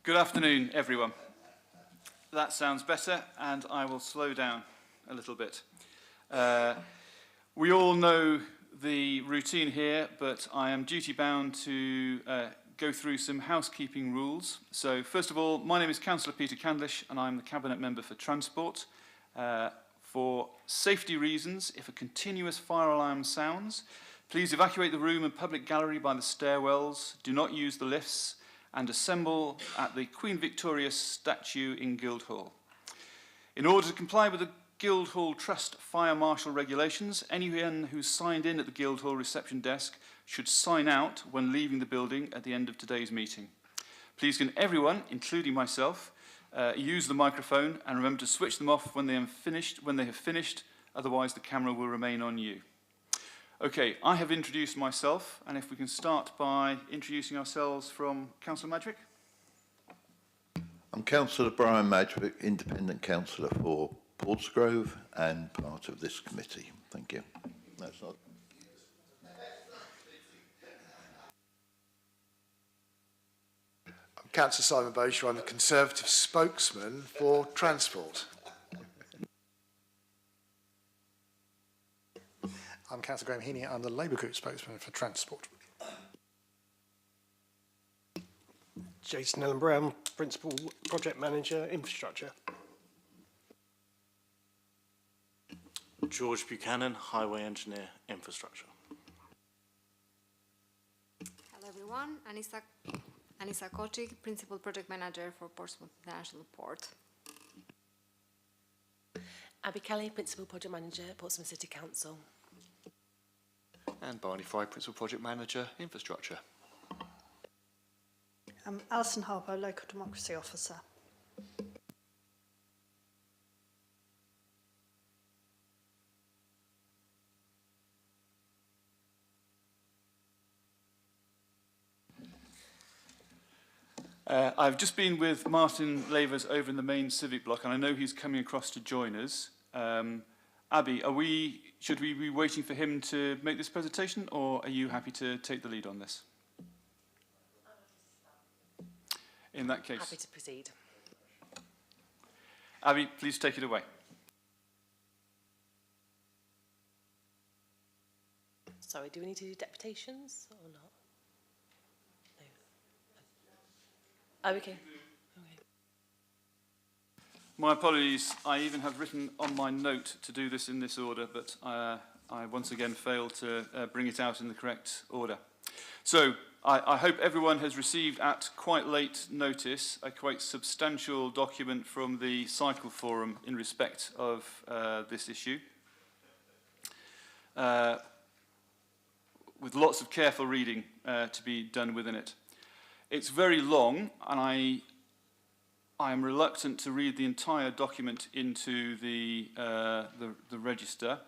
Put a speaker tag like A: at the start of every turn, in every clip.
A: Good afternoon, everyone. That sounds better, and I will slow down a little bit. We all know the routine here, but I am duty-bound to go through some housekeeping rules. So, first of all, my name is Councillor Peter Candlish, and I'm the Cabinet Member for Transport. For safety reasons, if a continuous fire alarm sounds, please evacuate the room and public gallery by the stairwells, do not use the lifts, and assemble at the Queen Victoria statue in Guildhall. In order to comply with the Guildhall Trust Fire Marshal regulations, anyone who's signed in at the Guildhall reception desk should sign out when leaving the building at the end of today's meeting. Please can everyone, including myself, use the microphone and remember to switch them off when they have finished, otherwise the camera will remain on you. Okay, I have introduced myself, and if we can start by introducing ourselves from Councillor Madgwick.
B: I'm Councillor Brian Madgwick, Independent Councillor for Portsgrove and part of this committee. Thank you. That's not...
C: I'm Councillor Simon Bosher. I'm the Conservative spokesman for Transport.
D: I'm Councillor Graham Heaney. I'm the Labour Group spokesman for Transport.
E: Jason Allen Brown, Principal Project Manager, Infrastructure.
F: George Buchanan, Highway Engineer, Infrastructure.
G: Hello everyone, Anissa Kochik, Principal Project Manager for Portsmouth International Port.
H: Abby Kelly, Principal Project Manager, Portsmouth City Council.
I: And Barney Fry, Principal Project Manager, Infrastructure.
J: Alison Harper, Local Democracy Officer.
A: I've just been with Martin Lavers over in the main civic block, and I know he's coming across to join us. Abby, should we be waiting for him to make this presentation, or are you happy to take the lead on this? In that case,
H: happy to proceed.
A: Abby, please take it away.
H: Sorry, do we need to do deputations or not? No. Oh, okay.
A: My apologies, I even have written on my note to do this in this order, but I once again failed to bring it out in the correct order. So, I hope everyone has received at quite late notice a quite substantial document from the Cycle Forum in respect of this issue, with lots of careful reading to be done within it. It's very long, and I am reluctant to read the entire document into the register.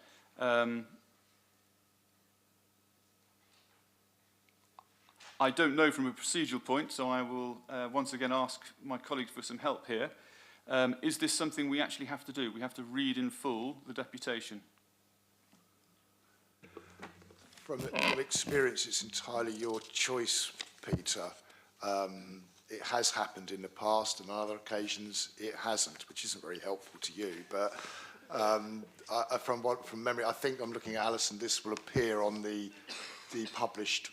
A: I don't know from a procedural point, so I will once again ask my colleagues for some help here. Is this something we actually have to do? We have to read in full the deputation?
C: From experience, it's entirely your choice, Peter. It has happened in the past, and on other occasions it hasn't, which isn't very helpful to you. But from memory, I think I'm looking at Alison. This will appear on the published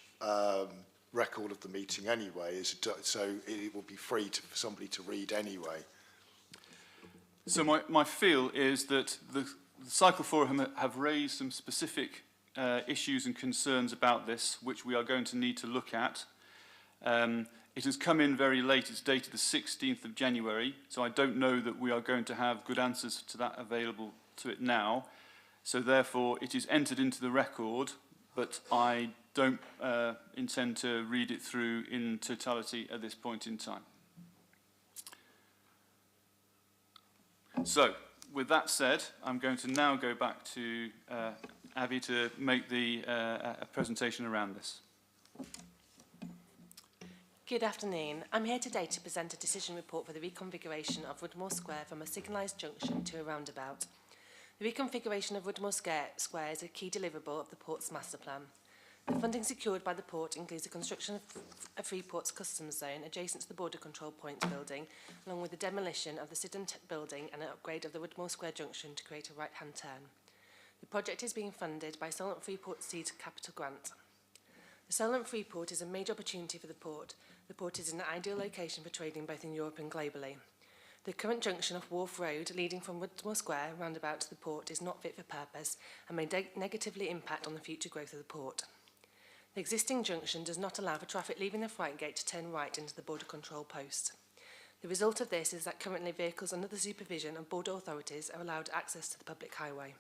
C: record of the meeting anyway, so it will be free for somebody to read anyway.
A: So my feel is that the Cycle Forum have raised some specific issues and concerns about this, which we are going to need to look at. It has come in very late. It's dated the 16th of January, so I don't know that we are going to have good answers to that available to it now. So therefore, it is entered into the record, but I don't intend to read it through in totality at this point in time. So, with that said, I'm going to now go back to Abby to make a presentation around this.
H: Good afternoon. I'm here today to present a decision report for the reconfiguration of Woodmore Square from a signalised junction to a roundabout. The reconfiguration of Woodmore Square is a key deliverable of the Port's master plan. The funding secured by the port includes the construction of Freeport's customs zone adjacent to the border control point building, along with the demolition of the Sydenham building and an upgrade of the Woodmore Square junction to create a right-hand turn. The project is being funded by Solent Freeport Seed Capital Grant. The Solent Freeport is a major opportunity for the port. The port is an ideal location for trading both in Europe and globally. The current junction of Wharf Road, leading from Woodmore Square roundabout to the port, is not fit for purpose and may negatively impact on the future growth of the port. The existing junction does not allow for traffic leaving the Fright Gate to turn right into the border control post. The result of this is that currently vehicles under the supervision of border authorities are allowed access to the public highway.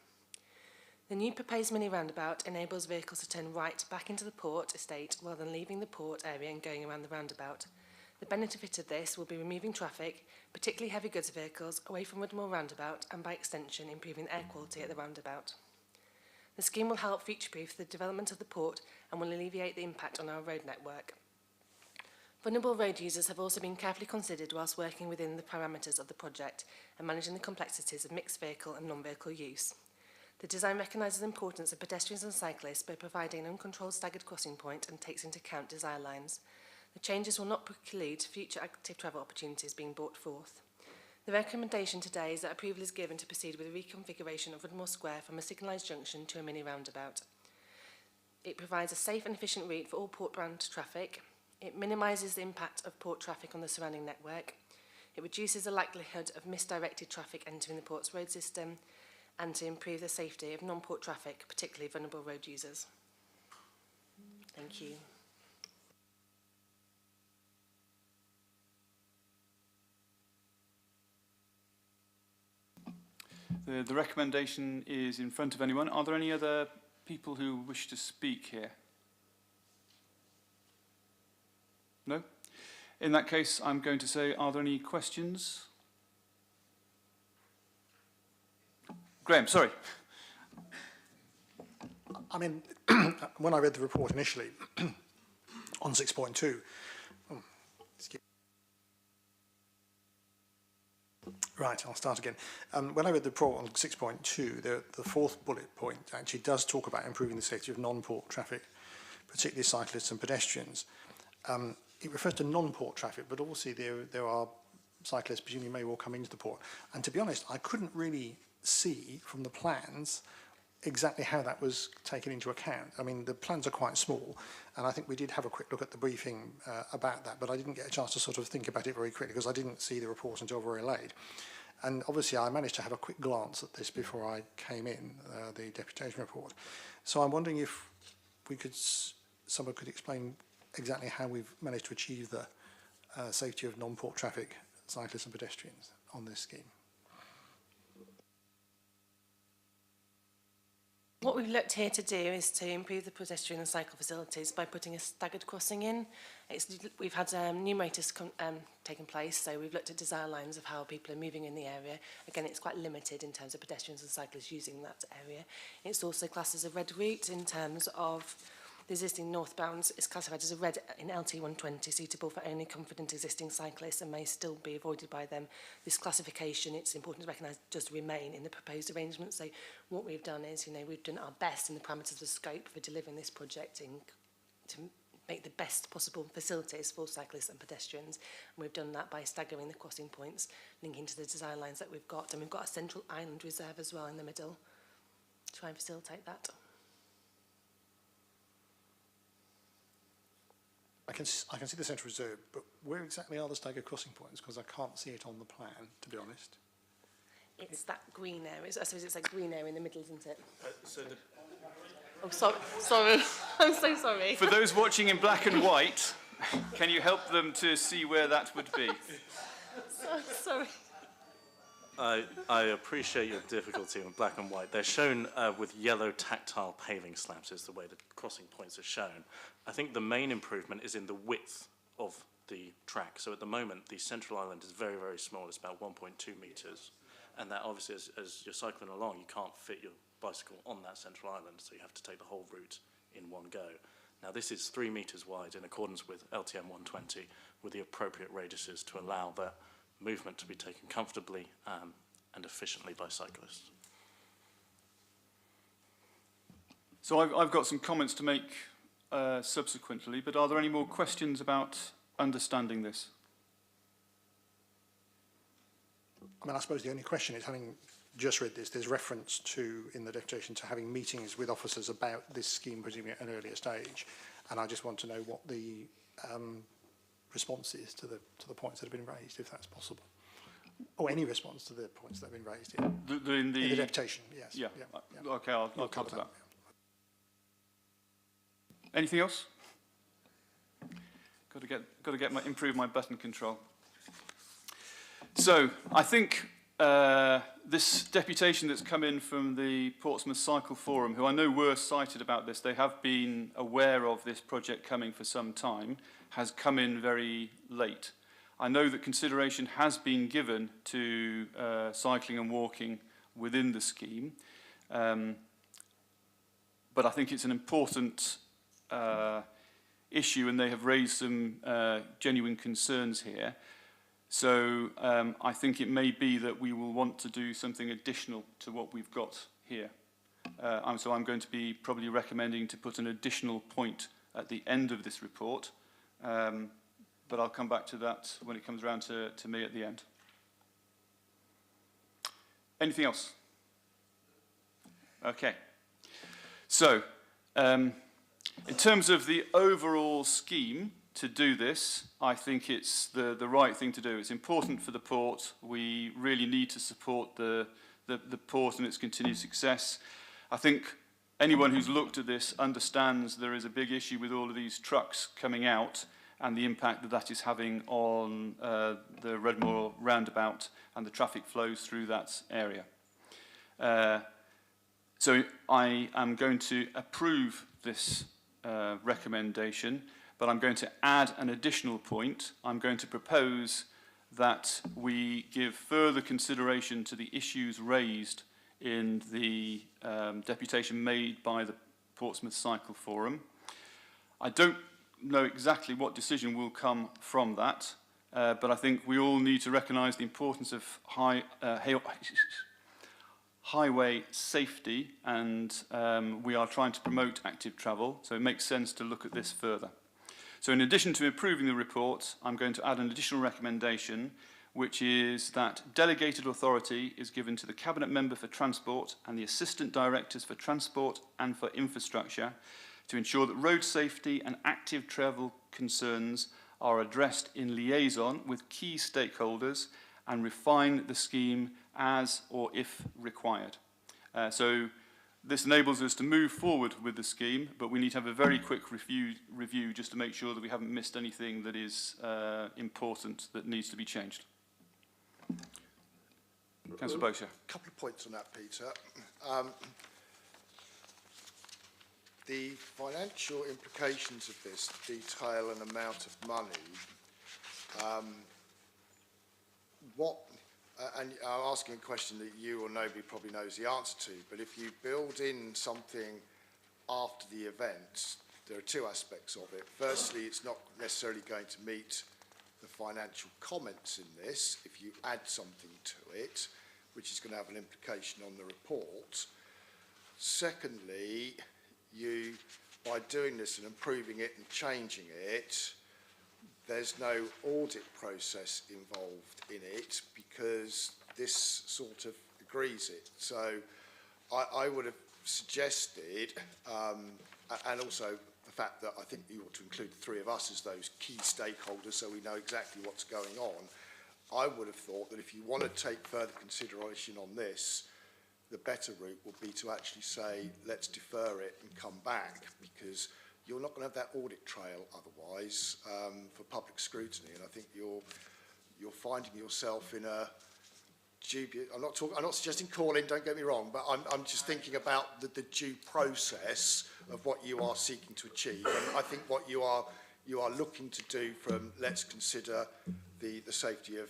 H: The new proposed mini roundabout enables vehicles to turn right back into the port estate rather than leaving the port area and going around the roundabout. The benefit of this will be removing traffic, particularly heavy goods vehicles, away from Woodmore roundabout and by extension improving air quality at the roundabout. The scheme will help future-proof the development of the port and will alleviate the impact on our road network. Vulnerable road users have also been carefully considered whilst working within the parameters of the project and managing the complexities of mixed vehicle and non-vehicle use. The design recognises the importance of pedestrians and cyclists by providing an uncontrolled staggered crossing point and takes into account desire lines. The changes will not preclude future active travel opportunities being brought forth. The recommendation today is that approval is given to proceed with a reconfiguration of Woodmore Square from a signalised junction to a mini roundabout. It provides a safe and efficient route for all port-bound traffic. It minimises the impact of port traffic on the surrounding network. It reduces the likelihood of misdirected traffic entering the port's road system and to improve the safety of non-port traffic, particularly vulnerable road users. Thank you.
A: The recommendation is in front of anyone. Are there any other people who wish to speak here? No? In that case, I'm going to say, are there any questions? Graham, sorry.
D: I mean, when I read the report initially on 6.2, right, I'll start again. When I read the report on 6.2, the fourth bullet point actually does talk about improving the safety of non-port traffic, particularly cyclists and pedestrians. It refers to non-port traffic, but obviously there are cyclists presumably may well come into the port. And to be honest, I couldn't really see from the plans exactly how that was taken into account. I mean, the plans are quite small, and I think we did have a quick look at the briefing about that, but I didn't get a chance to sort of think about it very quickly because I didn't see the report until very late. And obviously I managed to have a quick glance at this before I came in, the deputation report. So I'm wondering if we could, someone could explain exactly how we've managed to achieve the safety of non-port traffic, cyclists and pedestrians on this scheme.
H: What we've looked here to do is to improve the pedestrian and cycle facilities by putting a staggered crossing in. We've had numerators taken place, so we've looked at desire lines of how people are moving in the area. Again, it's quite limited in terms of pedestrians and cyclists using that area. It's also classed as a red route in terms of the existing northbound is classified as a red in LT 120, suitable for only confident existing cyclists and may still be avoided by them. This classification, it's important to recognise, does remain in the proposed arrangement. So what we've done is, we've done our best in the parameters of the scope for delivering this project to make the best possible facilities for cyclists and pedestrians. And we've done that by staggering the crossing points, linking to the design lines that we've got. And we've got a central island reserve as well in the middle to try and facilitate that.
D: I can see the central reserve, but where exactly are the staggered crossing points? Because I can't see it on the plan, to be honest.
H: It's that green area. I suppose it's that green area in the middle, isn't it? Oh, sorry. I'm so sorry.
A: For those watching in black and white, can you help them to see where that would be?
H: Sorry.
F: I appreciate your difficulty in black and white. They're shown with yellow tactile paving slabs is the way the crossing points are shown. I think the main improvement is in the width of the track. So at the moment, the central island is very, very small. It's about 1.2 metres. And that obviously, as you're cycling along, you can't fit your bicycle on that central island, so you have to take the whole route in one go. Now, this is 3 metres wide in accordance with LTM 120, with the appropriate radiuses to allow that movement to be taken comfortably and efficiently by cyclists.
A: So I've got some comments to make subsequently, but are there any more questions about understanding this?
D: I mean, I suppose the only question is, having just read this, there's reference to, in the deputation, to having meetings with officers about this scheme, presumably at an earlier stage. And I just want to know what the response is to the points that have been raised, if that's possible. Or any response to the points that have been raised here.
A: In
D: the deputation, yes.
A: Yeah.
D: Yeah.
A: Okay, I'll
D: You'll
A: cover
D: cover
A: that. Anything else? Got to improve my button control. So I think this deputation that's come in from the Portsmouth Cycle Forum, who I know were cited about this, they have been aware of this project coming for some time, has come in very late. I know that consideration has been given to cycling and walking within the scheme, but I think it's an important issue, and they have raised some genuine concerns here. So I think it may be that we will want to do something additional to what we've got here. So I'm going to be probably recommending to put an additional point at the end of this report, but I'll come back to that when it comes around to me at the end. Anything else? Okay. So in terms of the overall scheme, to do this, I think it's the right thing to do. It's important for the port. We really need to support the port and its continued success. I think anyone who's looked at this understands there is a big issue with all of these trucks coming out and the impact that that is having on the Redmore roundabout and the traffic flows through that area. So I am going to approve this recommendation, but I'm going to add an additional point. I'm going to propose that we give further consideration to the issues raised in the deputation made by the Portsmouth Cycle Forum. I don't know exactly what decision will come from that, but I think we all need to recognise the importance of highway safety, and we are trying to promote active travel, so it makes sense to look at this further. So in addition to approving the report, I'm going to add an additional recommendation, which is that delegated authority is given to the Cabinet Member for Transport and the Assistant Directors for Transport and for Infrastructure to ensure that road safety and active travel concerns are addressed in liaison with key stakeholders and refine the scheme as or if required. So this enables us to move forward with the scheme, but we need to have a very quick review just to make sure that we haven't missed anything that is important that needs to be changed. Councillor Bowser.
C: A couple of points on that, Peter. The financial implications of this detail and amount of money, and I'm asking a question that you or nobody probably knows the answer to, but if you build in something after the event, there are two aspects of it. Firstly, it's not necessarily going to meet the financial comments in this if you add something to it, which is going to have an implication on the report. Secondly, you, by doing this and improving it and changing it, there's no audit process involved in it because this sort of agrees it. So I would have suggested, and also the fact that I think you ought to include the three of us as those key stakeholders so we know exactly what's going on, I would have thought that if you want to take further consideration on this, the better route would be to actually say, let's defer it and come back, because you're not going to have that audit trail otherwise for public scrutiny. And I think you're finding yourself in a dubious. I'm not suggesting calling. Don't get me wrong, but I'm just thinking about the due process of what you are seeking to achieve. And I think what you are looking to do from let's consider the safety of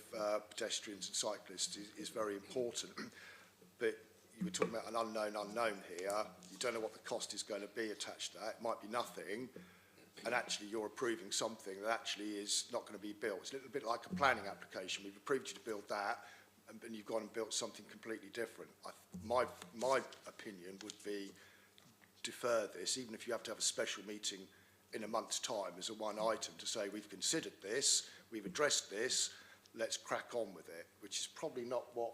C: pedestrians and cyclists is very important. But you were talking about an unknown here. You don't know what the cost is going to be attached to that. It might be nothing, and actually you're approving something that actually is not going to be built. It's a little bit like a planning application. We've approved you to build that, and you've gone and built something completely different. My opinion would be defer this, even if you have to have a special meeting in a month's time as a one item to say, we've considered this, we've addressed this, let's crack on with it, which is probably not what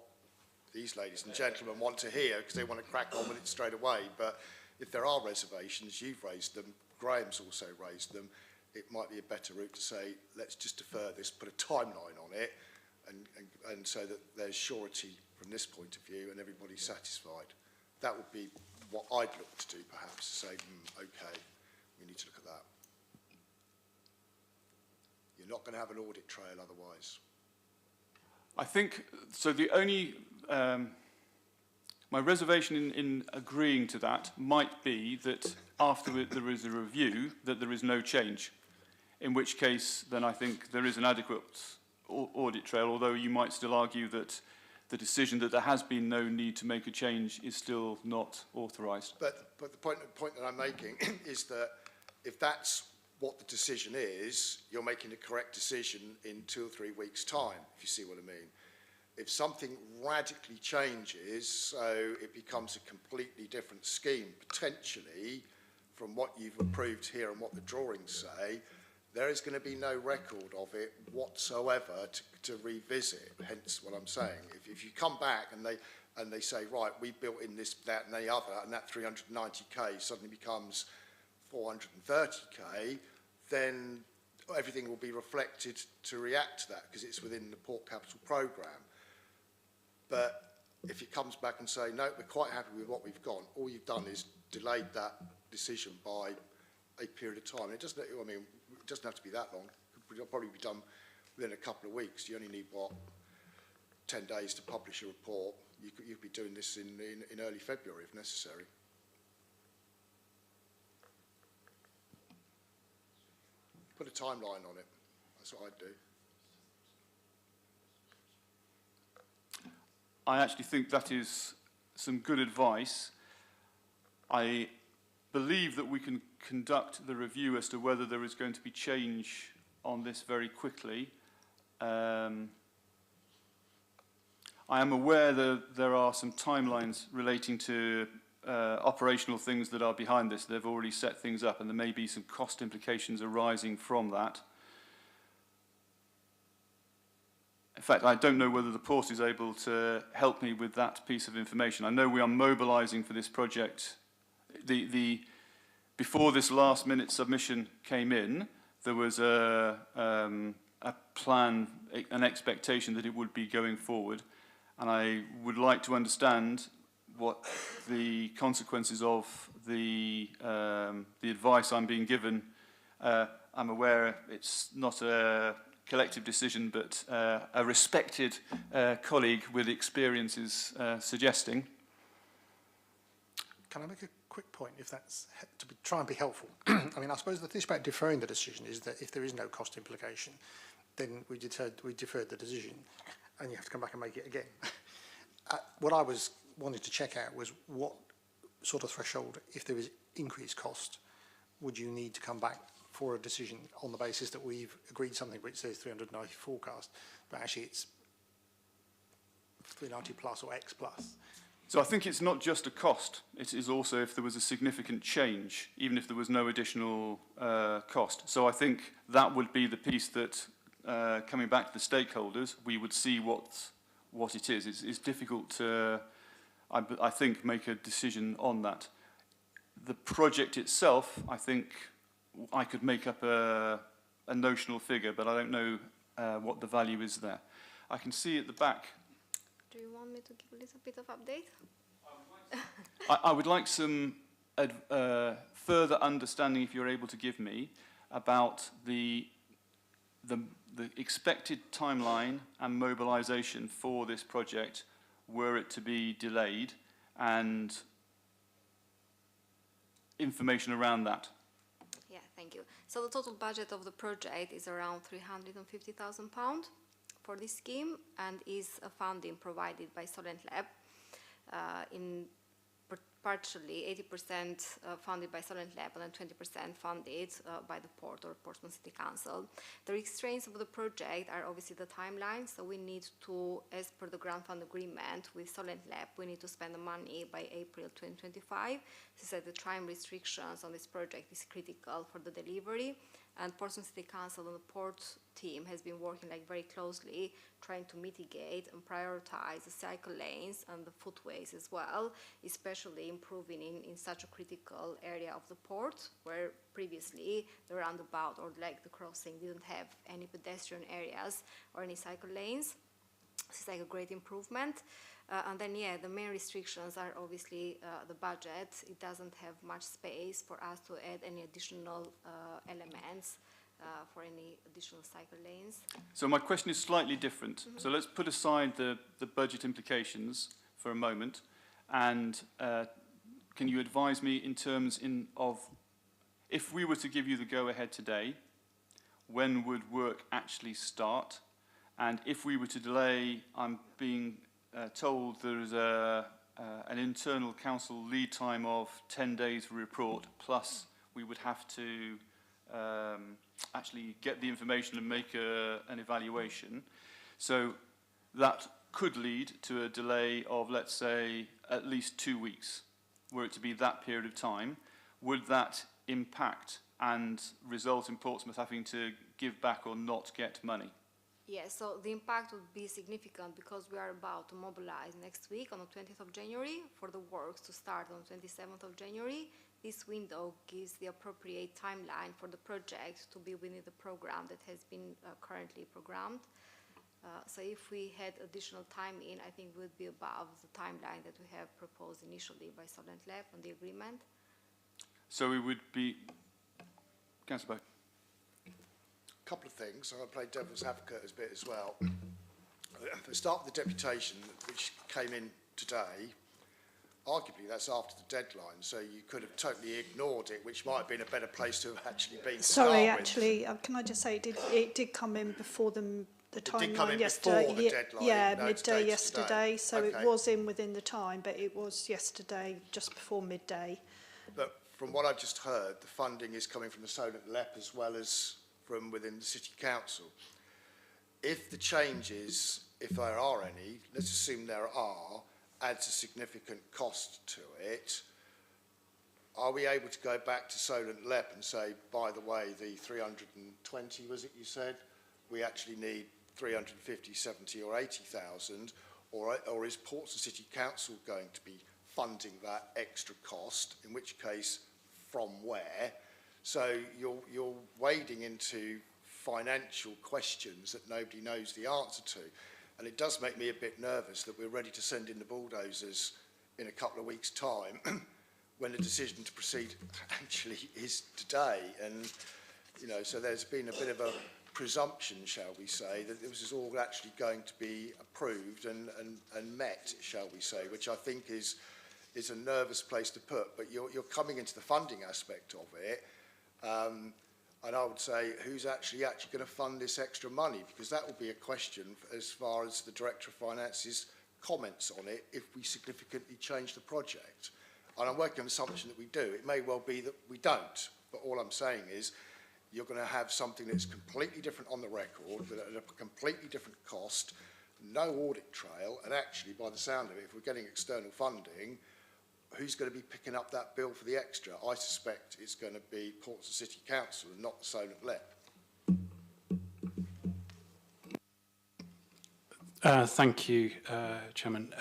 C: these ladies and gentlemen want to hear, because they want to crack on with it straight away. But if there are reservations, you've raised them, Graham's also raised them, it might be a better route to say, let's just defer this, put a timeline on it, and so that there's surety from this point of view and everybody's satisfied. That would be what I'd look to do, perhaps, to say, okay, we need to look at that. You're not going to have an audit trail otherwise.
A: I think, so the only, my reservation in agreeing to that might be that after there is a review, that there is no change, in which case then I think there is an adequate audit trail, although you might still argue that the decision that there has been no need to make a change is still not authorised.
C: But the point that I'm making is that if that's what the decision is, you're making a correct decision in 2 or 3 weeks' time, if you see what I mean. If something radically changes, so it becomes a completely different scheme, potentially, from what you've approved here and what the drawings say, there is going to be no record of it whatsoever to revisit, hence what I'm saying. If you come back and they say, right, we built in this, that and the other, and that 390k suddenly becomes 430k, then everything will be reflected to react to that because it's within the Port Capital programme. But if it comes back and say, no, we're quite happy with what we've got, all you've done is delayed that decision by a period of time. It doesn't, I mean, it doesn't have to be that long. It'll probably be done within a couple of weeks. You only need, what, 10 days to publish a report. You could be doing this in early February if necessary. Put a timeline on it. That's what I'd do.
A: I actually think that is some good advice. I believe that we can conduct the review as to whether there is going to be change on this very quickly. I am aware that there are some timelines relating to operational things that are behind this. They've already set things up and there may be some cost implications arising from that. In fact, I don't know whether the port is able to help me with that piece of information. I know we are mobilising for this project. Before this last-minute submission came in, there was a plan, an expectation that it would be going forward, and I would like to understand what the consequences of the advice I'm being given. I'm aware it's not a collective decision, but a respected colleague with experience is suggesting.
D: Can I make a quick point, if that's try and be helpful? I mean, I suppose the thing about deferring the decision is that if there is no cost implication, then we deferred the decision, and you have to come back and make it again. What I was wanting to check out was what sort of threshold, if there is increased cost, would you need to come back for a decision on the basis that we've agreed something which says 390 forecast, but actually it's 390 plus or X plus.
A: So I think it's not just a cost, it is also if there was a significant change, even if there was no additional cost. So I think that would be the piece that, coming back to the stakeholders, we would see what it is. It's difficult to, I think, make a decision on that. The project itself, I think, I could make up a notional figure, but I don't know what the value is there. I can see at the back.
G: Do you want me to give a little bit of update?
A: I would like some further understanding, if you're able to give me, about the expected timeline and mobilisation for this project were it to be delayed, and information around that.
G: Yeah, thank you. So the total budget of the project is around £350,000 for this scheme, and is a funding provided by Solent Lab in partially 80% funded by Solent Lab and 20% funded by the port or Portsmouth City Council. The restraints of the project are obviously the timeline, so we need to, as per the grant fund agreement with Solent Lab, we need to spend the money by April 2025. This is the time restrictions on this project is critical for the delivery, and Portsmouth City Council and the port team has been working very closely, trying to mitigate and prioritize the cycle lanes and the footways as well, especially improving in such a critical area of the port, where previously the roundabout or the crossing didn't have any pedestrian areas or any cycle lanes. This is a great improvement. And then, the main restrictions are obviously the budget. It doesn't have much space for us to add any additional elements for any additional cycle lanes.
A: So my question is slightly different. So let's put aside the budget implications for a moment, and can you advise me in terms of, if we were to give you the go-ahead today, when would work actually start? And if we were to delay, I'm being told there is an internal council lead time of 10 days for report, plus we would have to actually get the information and make an evaluation. So that could lead to a delay of, let's say, at least 2 weeks, were it to be that period of time. Would that impact and result in Portsmouth having to give back or not get money?
G: Yes, so the impact would be significant because we are about to mobilize next week on the 20th of January for the works to start on the 27th of January. This window gives the appropriate timeline for the project to be within the program that has been currently programmed. So if we had additional time in, I think we would be above the timeline that we have proposed initially by Solent Lab on the agreement.
A: So we would be... Councillor Bowe.
C: Couple of things. I'm going to play devil's advocate a bit as well. For start with the deputation, which came in today, arguably that's after the deadline, so you could have totally ignored it, which might have been a better place to have actually been to
J: Sorry,
C: start with.
J: actually, can I just say it did come in before the timeline
C: did come in
J: yesterday.
C: before the deadline?
J: Yeah,
C: No, it's
J: midday
C: dated
J: yesterday,
C: today.
J: so
C: Okay.
J: it was in within the time, but it was yesterday just before midday.
C: But from what I've just heard, the funding is coming from the Solent LEP as well as from within the City Council. If the changes, if there are any, let's assume there are, adds a significant cost to it, are we able to go back to Solent LEP and say, by the way, the 320, was it you said, we actually need 350, 70 or 80,000, or is Portsmouth City Council going to be funding that extra cost, in which case, from where? So you're wading into financial questions that nobody knows the answer to. And it does make me a bit nervous that we're ready to send in the bulldozers in a couple of weeks' time when the decision to proceed actually is today. And, you know, so there's been a bit of a presumption, shall we say, that this is all actually going to be approved and met, shall we say, which I think is a nervous place to put. But you're coming into the funding aspect of it. And I would say, who's actually going to fund this extra money? Because that will be a question as far as the Director of Finance's comments on it if we significantly change the project. And I'm working on the assumption that we do. It may well be that we don't. But all I'm saying is you're going to have something that's completely different on the record, at a completely different cost, no audit trail, and actually, by the sound of it, if we're getting external funding, who's going to be picking up that bill for the extra? I suspect it's going to be Portsmouth City Council and not the Solent LEP.
K: Thank you, Chairman.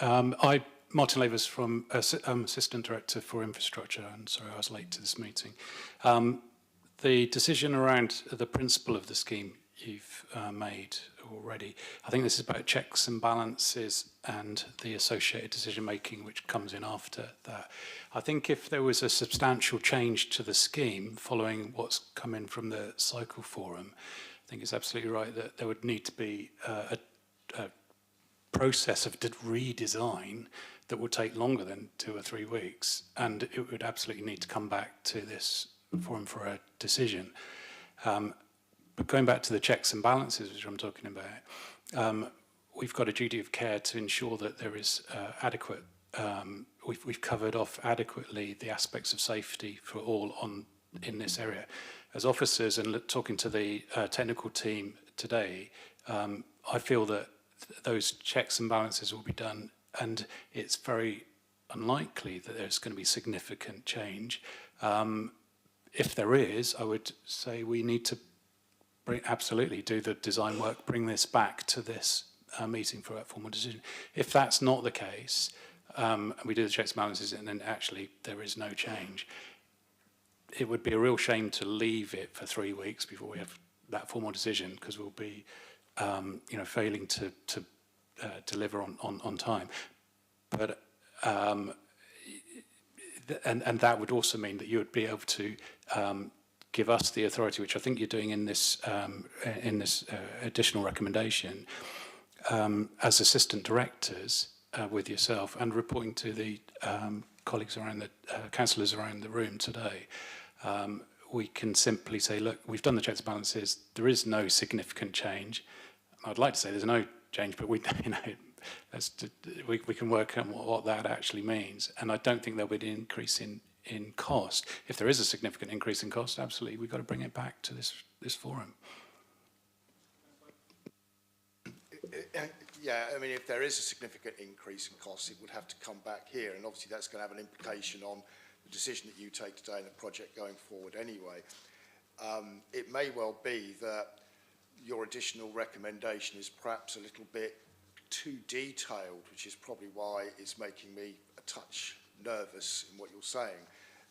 K: Martin Lavers, from Assistant Director for Infrastructure, and sorry I was late to this meeting. The decision around the principle of the scheme you've made already, I think this is about checks and balances and the associated decision making which comes in after that. I think if there was a substantial change to the scheme following what's come in from the Cycle Forum, I think it's absolutely right that there would need to be a process of redesign that would take longer than 2 or 3 weeks, and it would absolutely need to come back to this forum for a decision. But going back to the checks and balances, which I'm talking about, we've got a duty of care to ensure that there is adequate we've covered off adequately the aspects of safety for all in this area. As officers and talking to the technical team today, I feel that those checks and balances will be done, and it's very unlikely that there's going to be significant change. If there is, I would say we need to absolutely do the design work, bring this back to this meeting for a formal decision. If that's not the case, and we do the checks and balances and then actually there is no change, it would be a real shame to leave it for 3 weeks before we have that formal decision, because we'll be failing to deliver on time. But and that would also mean that you would be able to give us the authority, which I think you're doing in this additional recommendation, as assistant directors with yourself and reporting to the colleagues around the councillors around the room today. We can simply say, look, we've done the checks and balances. There is no significant change. I'd like to say there's no change, but we can work out what that actually means. And I don't think there'll be an increase in cost. If there is a significant increase in cost, absolutely, we've got to bring it back to this forum.
C: Yeah, I mean, if there is a significant increase in costs, it would have to come back here, and obviously that's going to have an implication on the decision that you take today in the project going forward anyway. It may well be that your additional recommendation is perhaps a little bit too detailed, which is probably why it's making me a touch nervous in what you're saying.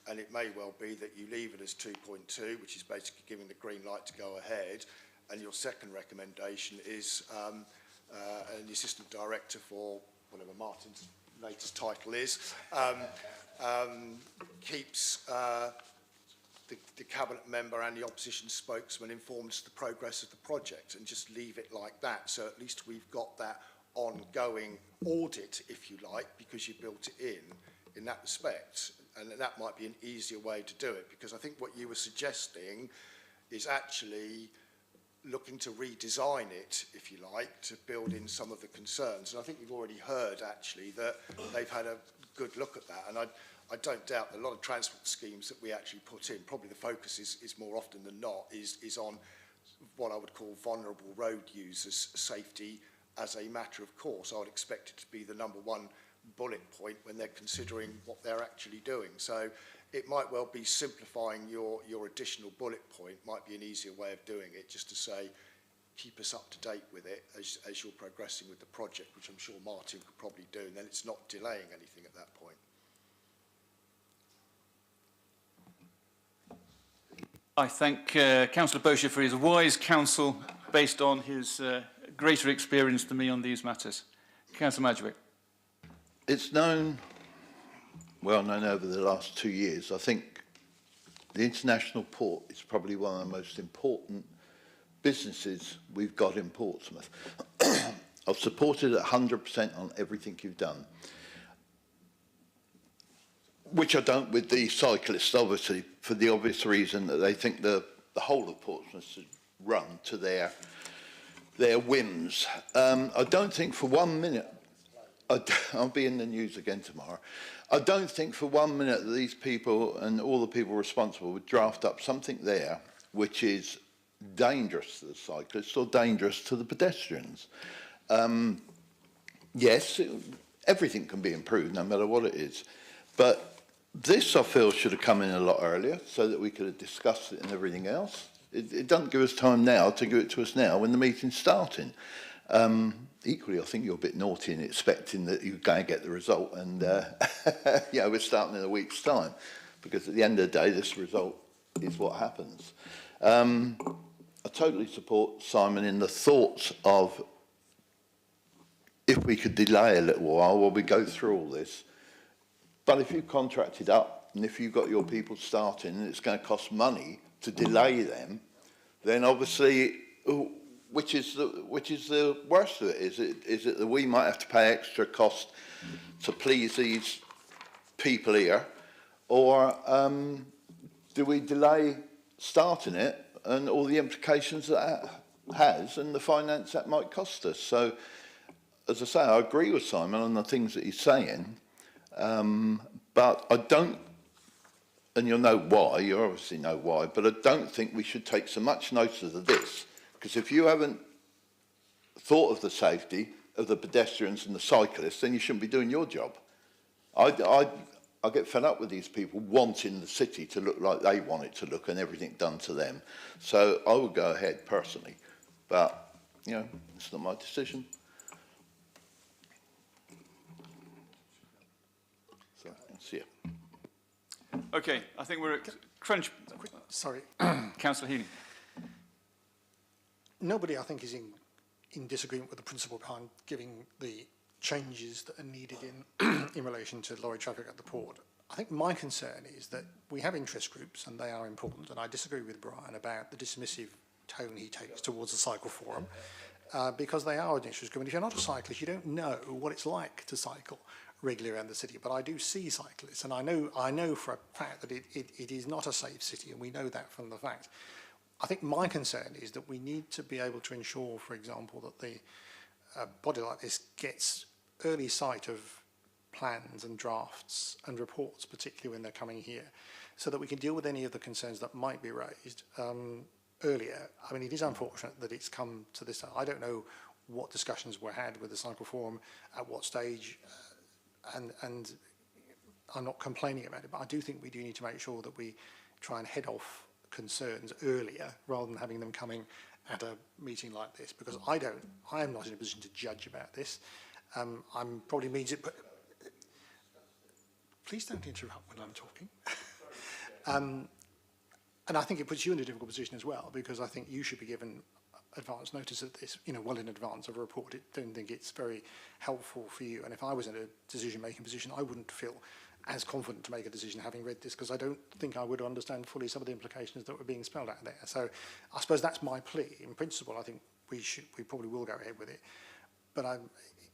C: And it may well be that you leave it as 2.2, which is basically giving the green light to go ahead, and your second recommendation is an assistant director for whatever Martin's latest title is, keeps the cabinet member and the opposition spokesman informed of the progress of the project, and just leave it like that. So at least we've got that ongoing audit, if you like, because you built it in that respect. And that might be an easier way to do it, because I think what you were suggesting is actually looking to redesign it, if you like, to build in some of the concerns. And I think you've already heard, actually, that they've had a good look at that. And I don't doubt that a lot of transport schemes that we actually put in, probably the focus is more often than not, is on what I would call vulnerable road users' safety as a matter of course. I would expect it to be the number one bullet point when they're considering what they're actually doing. So it might well be simplifying your additional bullet point might be an easier way of doing it, just to say, keep us up to date with it as you're progressing with the project, which I'm sure Martin could probably do, and then it's not delaying anything at that point.
A: I thank Councillor Bosher for his wise counsel based on his greater experience than me on these matters. Councillor Madgwick.
B: It's known over the last 2 years. I think the international port is probably one of the most important businesses we've got in Portsmouth. I've supported it 100% on everything you've done, which I don't with the cyclists, obviously, for the obvious reason that they think the whole of Portsmouth should run to their whims. I don't think for 1 minute, I'll be in the news again tomorrow, I don't think for 1 minute that these people and all the people responsible would draft up something there which is dangerous to the cyclists or dangerous to the pedestrians. Yes, everything can be improved no matter what it is, but this I feel should have come in a lot earlier so that we could have discussed it and everything else. It doesn't give us time now to give it to us now when the meeting's starting. Equally, I think you're a bit naughty in expecting that you're going to get the result, and we're starting in a week's time, because at the end of the day, this result is what happens. I totally support Simon in the thoughts of if we could delay a little while we go through all this. But if you contracted up and if you've got your people starting and it's going to cost money to delay them, then obviously, which is the worst of it? Is it that we might have to pay extra cost to please these people here, or do we delay starting it and all the implications that has and the finance that might cost us? So, as I say, I agree with Simon on the things that he's saying. But I don't, and you'll know why, you obviously know why, but I don't think we should take so much notice of this, because if you haven't thought of the safety of the pedestrians and the cyclists, then you shouldn't be doing your job. I get fed up with these people wanting the city to look like they want it to look and everything done to them. So I would go ahead personally, but, you know, it's not my decision. So, see you.
A: Okay, I think we're at crunch.
D: Sorry.
A: Councillor Healy.
D: Nobody, I think, is in disagreement with the principle behind giving the changes that are needed in relation to lorry traffic at the port. I think my concern is that we have interest groups and they are important, and I disagree with Brian about the dismissive tone he takes towards the cycle forum, because they are an interest group, and if you're not a cyclist you don't know what it's like to cycle regularly around the city. But I do see cyclists, and I know for a fact that it is not a safe city, and we know that from the fact. I think my concern is that we need to be able to ensure, for example, that the body like this gets early sight of plans and drafts and reports, particularly when they're coming here, so that we can deal with any of the concerns that might be raised earlier. I mean, it is unfortunate that it's come to this. I don't know what discussions were had with the Cycle Forum, at what stage, and I'm not complaining about it, but I do think we do need to make sure that we try and head off concerns earlier rather than having them coming at a meeting like this, because I am not in a position to judge about this. I'm probably means it, but please don't interrupt when I'm talking. And I think it puts you in a difficult position as well, because I think you should be given advance notice of this, you know, well in advance of a report. I don't think it's very helpful for you. And if I was in a decision-making position, I wouldn't feel as confident to make a decision having read this, because I don't think I would understand fully some of the implications that were being spelled out there. So I suppose that's my plea. In principle, I think we probably will go ahead with it. But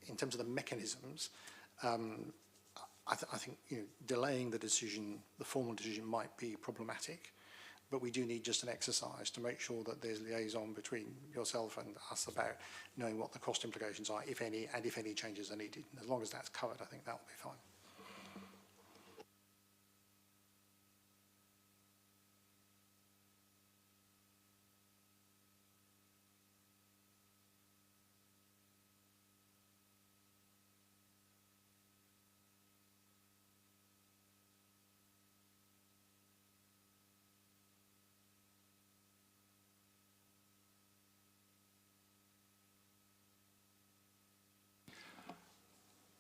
D: in terms of the mechanisms, I think, you know, delaying the decision, the formal decision, might be problematic. But we do need just an exercise to make sure that there's liaison between yourself and us about knowing what the cost implications are, if any, and if any changes are needed. And as long as that's covered, I think that will be fine.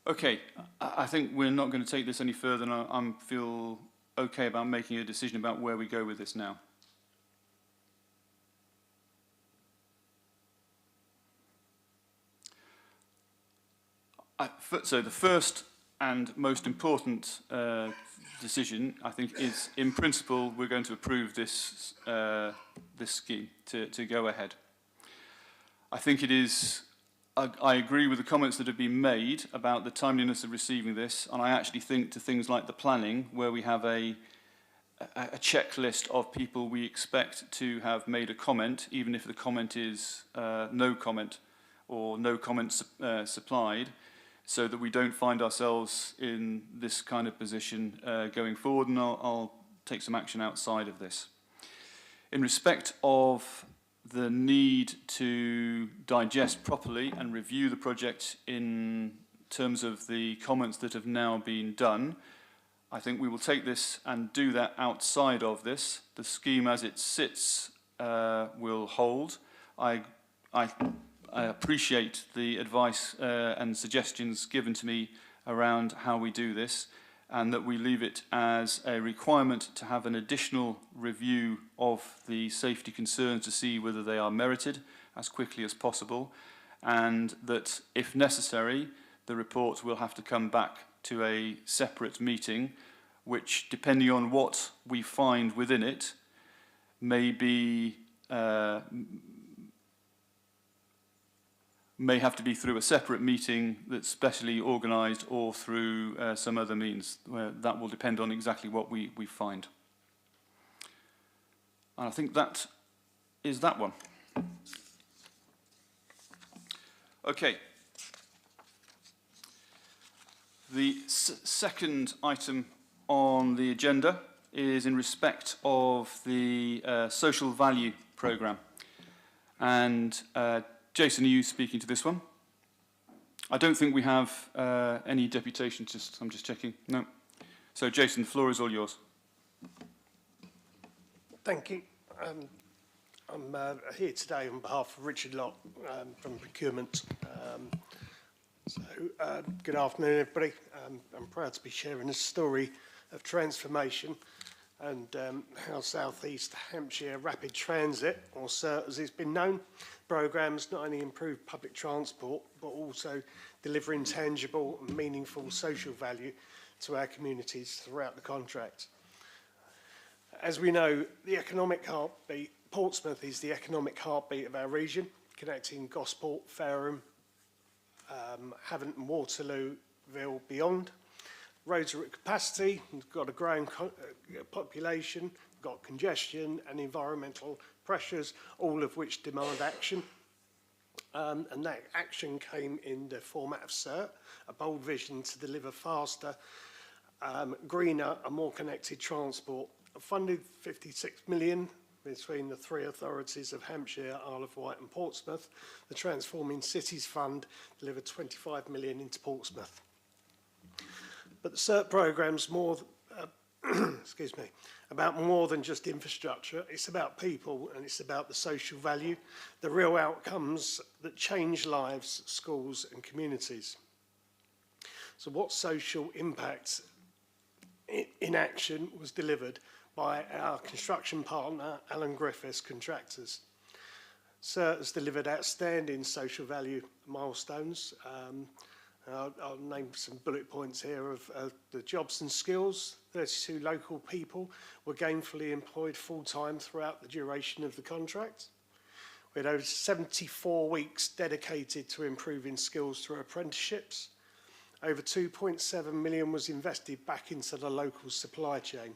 A: Okay, I think we're not going to take this any further, and I feel okay about making a decision about where we go with this now. So the first and most important decision, I think, is in principle we're going to approve this this scheme to go ahead. I think it is. I agree with the comments that have been made about the timeliness of receiving this, and I actually think to things like the planning, where we have a checklist of people we expect to have made a comment, even if the comment is no comment or no comment supplied, so that we don't find ourselves in this kind of position going forward, and I'll take some action outside of this. In respect of the need to digest properly and review the project in terms of the comments that have now been done, I think we will take this and do that outside of this. The scheme as it sits will hold. I appreciate the advice and suggestions given to me around how we do this, and that we leave it as a requirement to have an additional review of the safety concerns to see whether they are merited as quickly as possible, and that, if necessary, the report will have to come back to a separate meeting, which, depending on what we find within it, may be may have to be through a separate meeting that's specially organised, or through some other means. That will depend on exactly what we find. And I think that is that one. Okay. The second item on the agenda is in respect of the social value programme. And Jason, are you speaking to this one? I don't think we have any deputation, I'm just checking. No. So Jason, the floor is all yours.
E: Thank you. I'm here today on behalf of Richard Locke from Procurement. Good afternoon, everybody. I'm proud to be sharing a story of transformation and how South East Hampshire Rapid Transit, or CERT as it's been known, programmes not only improve public transport but also delivering tangible and meaningful social value to our communities throughout the contract. As we know, the economic heartbeat, Portsmouth is the economic heartbeat of our region, connecting Gosport, Fareham, Havant and Waterlooville beyond. Roads are at capacity, we've got a growing population, we've got congestion and environmental pressures, all of which demand action. And that action came in the format of CERT, a bold vision to deliver faster, greener and more connected transport. Funded 56 million between the three authorities of Hampshire, Isle of Wight and Portsmouth. The Transforming Cities Fund delivered 25 million into Portsmouth. But the CERT programme's more, excuse me, about more than just infrastructure. It's about people and it's about the social value, the real outcomes that change lives, schools and communities. So what social impact in action was delivered by our construction partner, Alan Griffiths Contractors? CERT has delivered outstanding social value milestones. I'll name some bullet points here of the jobs and skills. 32 local people were gainfully employed full-time throughout the duration of the contract. We had over 74 weeks dedicated to improving skills through apprenticeships. Over 2.7 million was invested back into the local supply chain.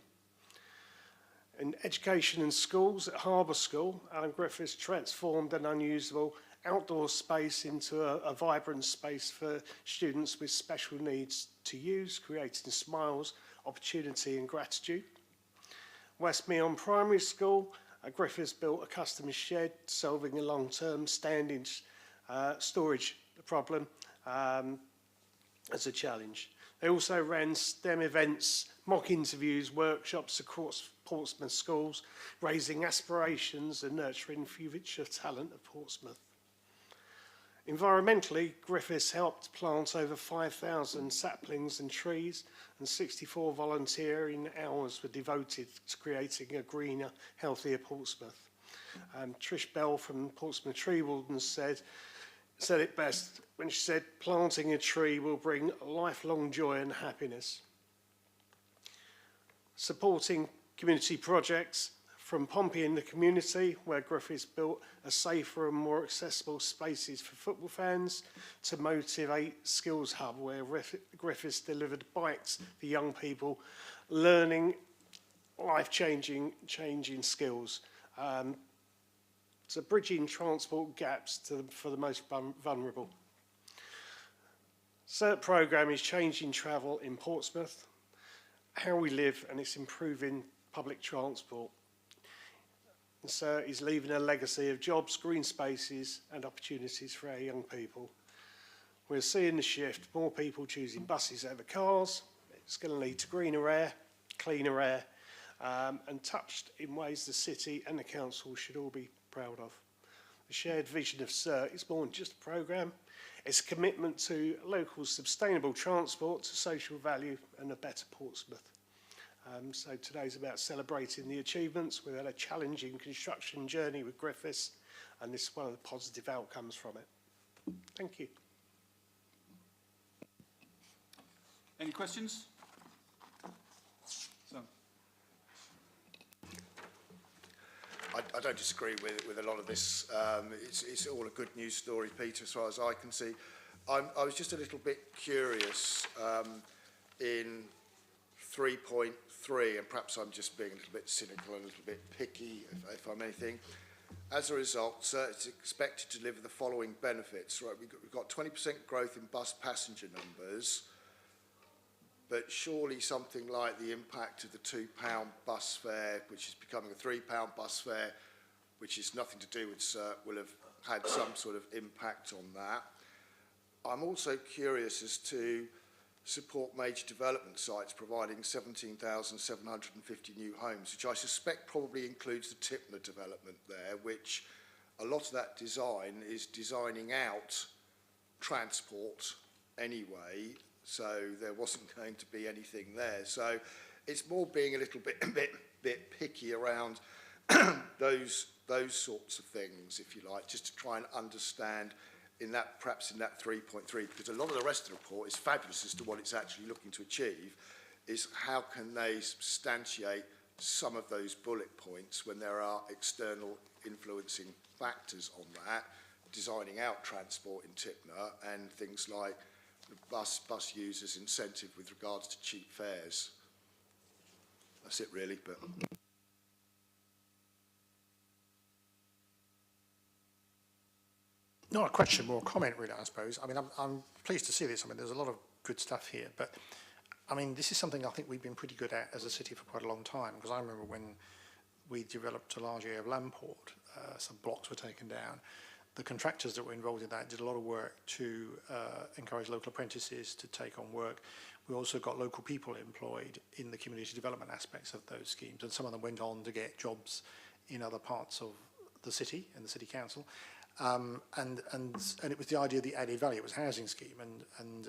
E: In education and schools, at Harbour School, Alan Griffiths transformed an unusable outdoor space into a vibrant space for students with special needs to use, creating smiles, opportunity and gratitude. Westmeon Primary School, Griffiths built a custom shed, solving a long-term standing storage problem as a challenge. They also ran STEM events, mock interviews, workshops across Portsmouth schools, raising aspirations and nurturing future talent of Portsmouth. Environmentally, Griffiths helped plant over 5,000 saplings and trees, and 64 volunteering hours were devoted to creating a greener, healthier Portsmouth. Trish Bell from Portsmouth Tree Wardens said it best when she said, planting a tree will bring lifelong joy and happiness. Supporting community projects from Pompey in the community, where Griffiths built a safer and more accessible spaces for football fans, to Motivate Skills Hub, where Griffiths delivered bikes for young people learning life-changing skills. So bridging transport gaps for the most vulnerable. CERT programme is changing travel in Portsmouth, how we live, and it's improving public transport. And CERT is leaving a legacy of jobs, green spaces and opportunities for our young people. We're seeing the shift, more people choosing buses over cars. It's going to lead to greener air, cleaner air, and touched in ways the city and the council should all be proud of. The shared vision of CERT is more than just a programme. It's a commitment to local sustainable transport, to social value and a better Portsmouth. So today's about celebrating the achievements. We've had a challenging construction journey with Griffiths, and this is one of the positive outcomes from it. Thank you.
A: Any questions? So.
C: I don't disagree with a lot of this. It's all a good news story, Peter, as far as I can see. I was just a little bit curious in 3.3, and perhaps I'm just being a little bit cynical, a little bit picky, if I'm anything. As a result, it's expected to deliver the following benefits. Right, we've got 20% growth in bus passenger numbers, but surely something like the impact of the £2 bus fare, which is becoming a £3 bus fare, which is nothing to do with CERT, will have had some sort of impact on that. I'm also curious as to support major development sites providing 17,750 new homes, which I suspect probably includes the Tipner development there, which a lot of that design is designing out transport anyway, so there wasn't going to be anything there. So it's more being a little bit picky around those sorts of things, if you like, just to try and understand in that, perhaps in that 3.3, because a lot of the rest of the report is fabulous as to what it's actually looking to achieve, is how can they substantiate some of those bullet points when there are external influencing factors on that, designing out transport in Tipner and things like the bus users' incentive with regards to cheap fares. That's it really, but...
D: Not a question, more a comment really, I suppose. I mean, I'm pleased to see this. I mean, there's a lot of good stuff here, but I mean, this is something I think we've been pretty good at as a city for quite a long time, because I remember when we developed a large area of Lamport, some blocks were taken down. The contractors that were involved in that did a lot of work to encourage local apprentices to take on work. We also got local people employed in the community development aspects of those schemes, and some of them went on to get jobs in other parts of the city, in the city council. And it was the idea of the added value. It was a housing scheme, and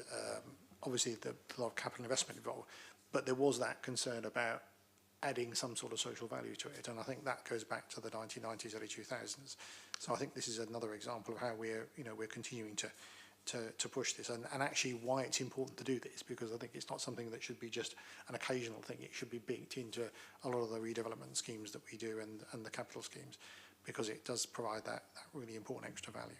D: obviously a lot of capital investment involved, but there was that concern about adding some sort of social value to it, and I think that goes back to the 1990s, early 2000s. So I think this is another example of how we're continuing to push this, and actually why it's important to do this, because I think it's not something that should be just an occasional thing. It should be baked into a lot of the redevelopment schemes that we do and the capital schemes, because it does provide that really important extra value.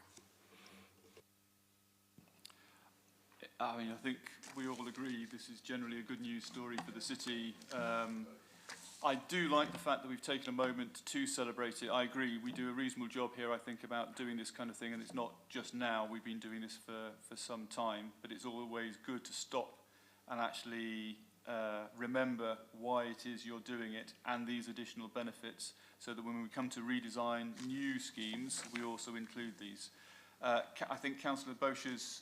A: I mean, I think we all agree this is generally a good news story for the city. I do like the fact that we've taken a moment to celebrate it. I agree, we do a reasonable job here, I think, about doing this kind of thing, and it's not just now, we've been doing this for some time, but it's always good to stop and actually remember why it is you're doing it and these additional benefits, so that when we come to redesign new schemes, we also include these. I think Councillor Bosch's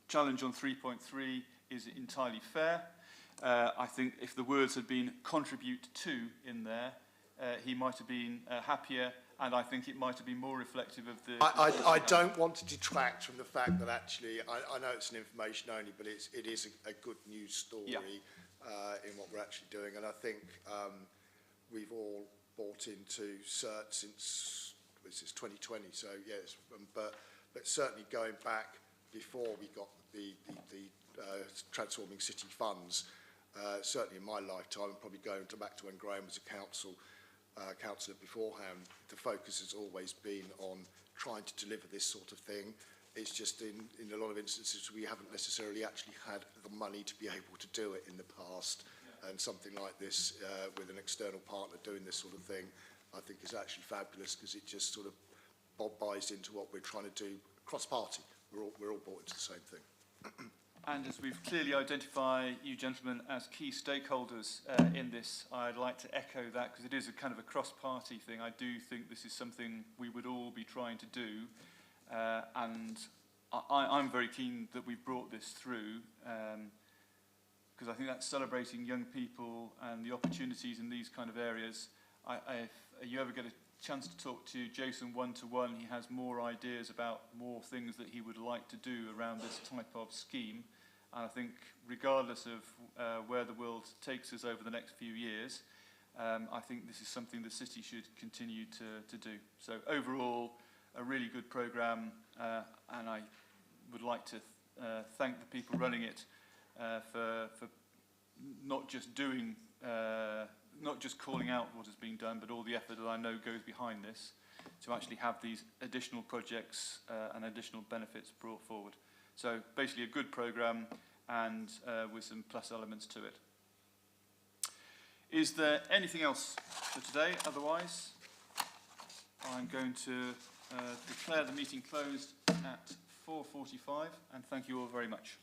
A: challenge on 3.3 is entirely fair. I think if the words had been contribute to in there, he might have been happier, and I think it might have been more reflective of the...
C: I don't want to detract from the fact that actually, I know it's an information only, but it is a good news story in what we're actually doing, and I think we've all bought into CERT since 2020, so yes, but certainly going back before we got the Transforming City funds, certainly in my lifetime, and probably going back to when Graham was a councillor beforehand, the focus has always been on trying to deliver this sort of thing. It's just in a lot of instances we haven't necessarily actually had the money to be able to do it in the past, and something like this with an external partner doing this sort of thing, I think is actually fabulous, because it just sort of buys into what we're trying to do cross-party. We're all bought into the same thing.
A: And as we've clearly identified you gentlemen as key stakeholders in this, I'd like to echo that, because it is a kind of a cross-party thing. I do think this is something we would all be trying to do, and I'm very keen that we've brought this through, because I think that's celebrating young people and the opportunities in these kind of areas. If you ever get a chance to talk to Jason one-to-one, he has more ideas about more things that he would like to do around this type of scheme. And I think regardless of where the world takes us over the next few years, I think this is something the city should continue to do. So overall, a really good programme, and I would like to thank the people running it for not just doing not just calling out what has been done, but all the effort that I know goes behind this to actually have these additional projects and additional benefits brought forward. So basically a good programme and with some plus elements to it. Is there anything else for today? Otherwise, I'm going to declare the meeting closed at 4:45, and thank you all very much.